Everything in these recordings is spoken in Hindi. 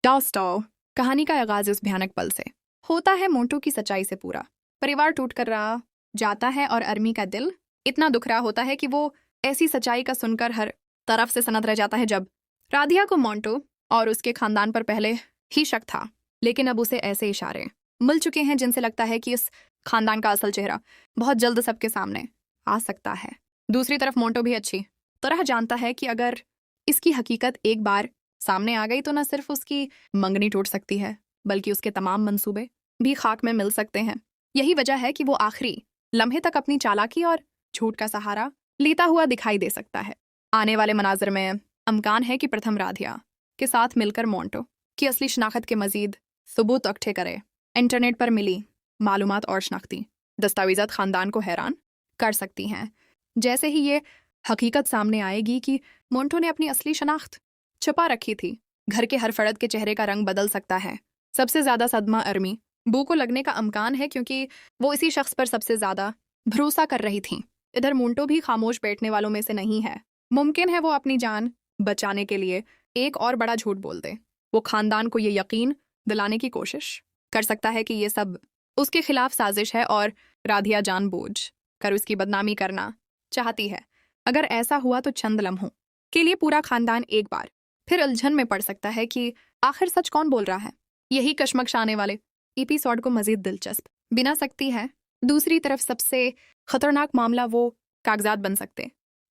टॉलस्टॉय। कहानी का आगाज इस भयानक पल से होता है मोंटो की सच्चाई से पूरा परिवार टूट कर रहा जाता है और अर्मी का दिल इतना दुख रहा होता है कि वो ऐसी सच्चाई का सुनकर हर तरफ से सनक रह जाता है। जब राधिया को मोंटो और उसके खानदान पर पहले ही शक था, लेकिन अब उसे ऐसे इशारे मिल चुके हैं जिनसे लगता है कि इस खानदान का असल चेहरा बहुत जल्द सबके सामने आ सकता है। दूसरी तरफ मोंटो भी अच्छी तरह जानता है कि अगर इसकी हकीकत एक बार सामने आ गई तो न सिर्फ उसकी मंगनी टूट सकती है, बल्कि उसके तमाम मंसूबे भी खाक में मिल सकते हैं। यही वजह है कि वो आखिरी लम्हे तक अपनी चालाकी और झूठ का सहारा लेता हुआ दिखाई दे सकता है। आने वाले मनाजर में अमकान है कि प्रथम राधिया के साथ मिलकर मोंटो की असली शनाख्त के मजीद सबूत इकट्ठे करे। इंटरनेट पर मिली मालूमात और शनाख्ती दस्तावेजात खानदान को हैरान कर सकती हैं। जैसे ही ये हकीकत सामने आएगी कि मोंटो ने अपनी असली शनाख्त छुपा रखी थी, घर के हर फर्द के चेहरे का रंग बदल सकता है। सबसे ज्यादा सदमा अर्मी बू को लगने का अमकान है, क्योंकि वो इसी शख्स पर सबसे ज्यादा भरोसा कर रही थी। इधर मोंटो भी खामोश बैठने वालों में से नहीं है। मुमकिन है वो अपनी जान बचाने के लिए एक और बड़ा झूठ बोल दे। वो खानदान को ये यकीन दिलाने की कोशिश कर सकता है कि ये सब उसके खिलाफ साजिश है और राधिया जानबूझ कर उसकी बदनामी करना चाहती है। अगर ऐसा हुआ तो चंद लम्हों के लिए पूरा खानदान एक बार फिर उलझन में पड़ सकता है कि आखिर सच कौन बोल रहा है। यही कशमकश आने वाले एपिसोड को मजीद दिलचस्प बना सकती है। दूसरी तरफ सबसे खतरनाक मामला वो कागजात बन सकते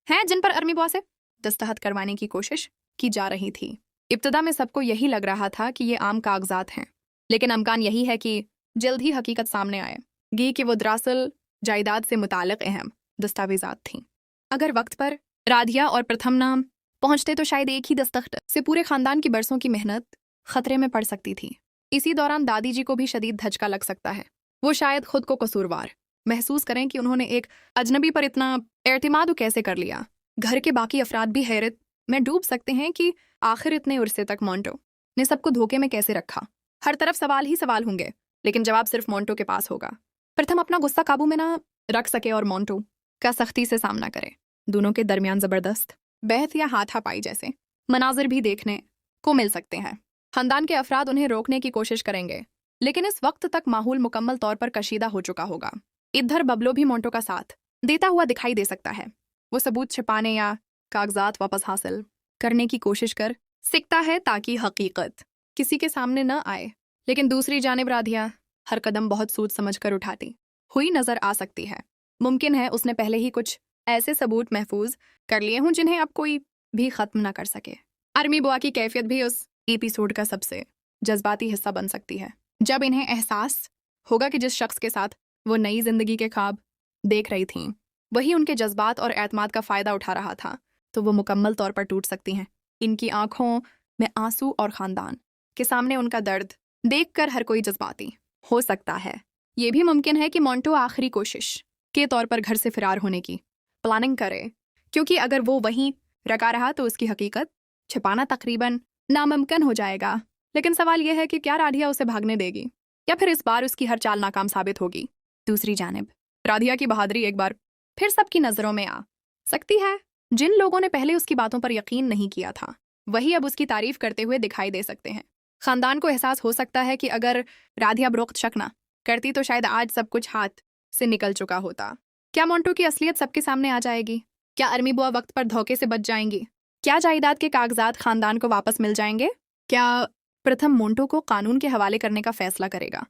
हैं जिन पर अर्मी बुआ से दस्तखत करवाने की कोशिश की जा रही थी। इब्तदा में सबको यही लग रहा था कि ये आम कागजात हैं, लेकिन अमकान यही है कि जल्द ही हकीकत सामने आएगी कि वो दरअसल जायदाद से मुतालिक अहम दस्तावेजात थीं। अगर वक्त पर राधिया और प्रथम नाम पहुंचते तो शायद एक ही दस्तखत से पूरे खानदान की बरसों की मेहनत खतरे में पड़ सकती थी। इसी दौरान दादी जी को भी शदीद धचका लग सकता है। वो शायद खुद को कसूरवार महसूस करें कि उन्होंने एक अजनबी पर इतना एतमाद कैसे कर लिया। घर के बाकी अफराद भी हैरत में डूब सकते हैं कि आखिर इतने उरसे तक मोंटो ने सबको धोखे में कैसे रखा। हर तरफ सवाल ही सवाल होंगे, लेकिन जवाब सिर्फ मोंटो के पास होगा। प्रथम अपना गुस्सा काबू में ना रख सके और मोंटो का सख्ती से सामना करे। दोनों के दरमियान जबरदस्त बहस या हाथापाई जैसे मनाजिर भी देखने को मिल सकते हैं। खानदान के अफराद उन्हें रोकने की कोशिश करेंगे, लेकिन इस वक्त तक माहौल मुकम्मल तौर पर कशीदा हो चुका होगा। इधर बबलो भी मोंटो का साथ देता हुआ दिखाई दे सकता है। वो सबूत छिपाने या कागजात वापस हासिल करने की कोशिश कर सकता है ताकि हकीकत किसी के सामने न आए। लेकिन दूसरी जानिब राधिया हर कदम बहुत सोच समझ कर उठाती हुई नजर आ सकती है। मुमकिन है उसने पहले ही कुछ ऐसे सबूत महफूज कर लिए हों जिन्हें अब कोई भी खत्म न कर सके। अर्मी बुआ की कैफियत भी उस एपिसोड का सबसे जज्बाती हिस्सा बन सकती है। जब इन्हें एहसास होगा कि जिस शख्स के साथ वो नई जिंदगी के ख्वाब देख रही थीं वही उनके जज्बात और एतमाद का फायदा उठा रहा था, तो वो मुकम्मल तौर पर टूट सकती हैं। इनकी आंखों में आंसू और खानदान के सामने उनका दर्द देखकर हर कोई जज्बाती हो सकता है। ये भी मुमकिन है कि मोंटो आखिरी कोशिश के तौर पर घर से फरार होने की प्लानिंग करे, क्योंकि अगर वो वहीं रखा रहा तो उसकी हकीकत छिपाना तकरीबन नामुमकिन हो जाएगा। लेकिन सवाल यह है कि क्या राधिया उसे भागने देगी या फिर इस बार उसकी हर चाल नाकाम साबित होगी। दूसरी जानिब राधिया की बहादुरी एक बार फिर सबकी नजरों में आ सकती है। जिन लोगों ने पहले उसकी बातों पर यकीन नहीं किया था, वही अब उसकी तारीफ करते हुए दिखाई दे सकते हैं। खानदान को एहसास हो सकता है कि अगर राधिया बरोख्त शक ना करती तो शायद आज सब कुछ हाथ से निकल चुका होता। क्या मोंटो की असलियत सबके सामने आ जाएगी? क्या अर्मी बुआ वक्त पर धोखे से बच जाएंगी? क्या जायदाद के कागजात खानदान को वापस मिल जाएंगे? क्या प्रथम मोंटो को कानून के हवाले करने का फैसला करेगा?